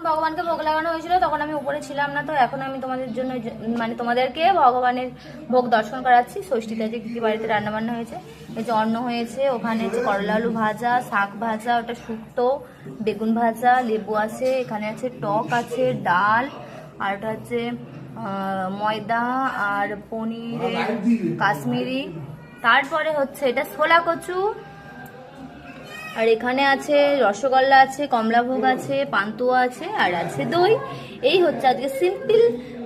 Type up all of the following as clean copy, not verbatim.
ভগবানকে ভোগ লাগানো হয়েছিল তখন আমি উপরে ছিলাম না, তো এখন আমি তোমাদের জন্য মানে তোমাদেরকে ভগবানের ভোগ দর্শন করাচ্ছি। ষষ্ঠীতে যে কী কী বাড়িতে রান্নাবান্না হয়েছে, এই যে অন্ন হয়েছে, ওখানে হচ্ছে করলা আলু ভাজা, শাক ভাজা, ওটা শুক্তো, বেগুন ভাজা, লেবু আছে, এখানে আছে টক আছে, ডাল, আর ওটা হচ্ছে ময়দা আর পনিরের কাশ্মীরি, তারপরে হচ্ছে এটা ছোলা কচু, আর এখানে আছে রসগোল্লা আছে, কমলাভোগ আছে, পান্তুয়া আছে, আর আছে দই। এই হচ্ছে আজকে সিম্পল,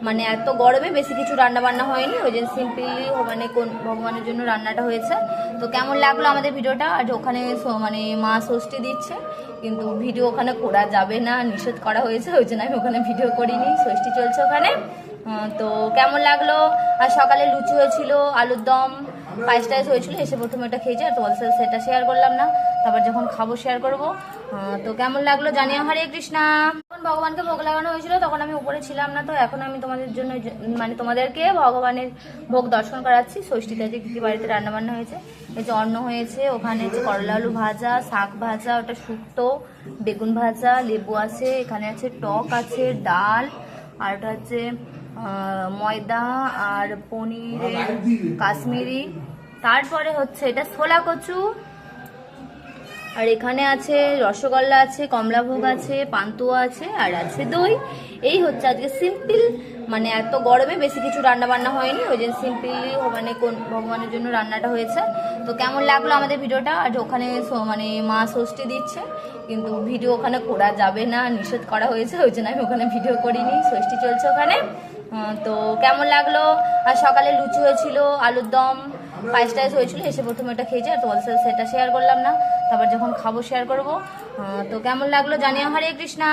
মানে এত গরমে বেশি কিছু রান্না বান্না হয়নি, ওই জন্য সিম্পলি মানে কোন ভগবানের জন্য রান্নাটা হয়েছে। তো কেমন লাগলো আমাদের ভিডিওটা? আর ওখানে মানে মা ষষ্ঠী দিচ্ছে, কিন্তু ভিডিও ওখানে করা যাবে না, নিষেধ করা হয়েছে, ওই জন্য আমি ওখানে ভিডিও করিনি। ষষ্ঠী চলছে ওখানে। তো কেমন লাগলো? আর সকালে লুচি হয়েছিল, আলুর দম, পায়েস টাইস হয়েছিল, এসে প্রথমে এটা খেয়েছি, আর তোমাদের সাথে সেটা শেয়ার করলাম না, তারপর যখন খাবো শেয়ার করবো। তো কেমন লাগলো জানিও। হরে কৃষ্ণা। যখন ভগবানকে ভোগ লাগানো হয়েছিল তখন আমি উপরে ছিলাম না, তো এখন আমি তোমাদের জন্য মানে তোমাদেরকে ভগবানের ভোগ দর্শন করাচ্ছি। ষষ্ঠীতে যে কী কী বাড়িতে রান্নাবান্না হয়েছে, এই যে অন্ন হয়েছে, ওখানে হচ্ছে করলা আলু ভাজা, শাক ভাজা, ওটা শুক্তো, বেগুন ভাজা, লেবু আছে, এখানে আছে টক আছে, ডাল, আর ওটা হচ্ছে ময়দা আর পনিরের কাশ্মীরি, তারপরে হচ্ছে এটা ছোলা কচু, আর এখানে আছে রসগোল্লা আছে, কমলাভোগ আছে, পান্তুয়া আছে, আর আছে দই। এই হচ্ছে আজকে সিম্পল, মানে এত গরমে বেশি কিছু রান্না বান্না হয়নি, ওই জন্য সিম্পলি মানে কোন ভগবানের জন্য রান্নাটা হয়েছে। তো কেমন লাগলো আমাদের ভিডিওটা? আর ওখানে মানে মা ষষ্ঠী দিচ্ছে, কিন্তু ভিডিও ওখানে করা যাবে না, নিষেধ করা হয়েছে, ওই জন্য আমি ওখানে ভিডিও করিনি। ষষ্ঠী চলছে ওখানে। তো কেমন লাগলো? আর সকালে লুচি হয়েছিল, আলুর দম, পায়েস টাইস হয়েছিল, এসে প্রথমে এটা খেয়েছি, আর তোমাদের সাথে সেটা শেয়ার করলাম না, তারপর যখন খাবো শেয়ার করবো। তো কেমন লাগলো জানিও। হরে কৃষ্ণা।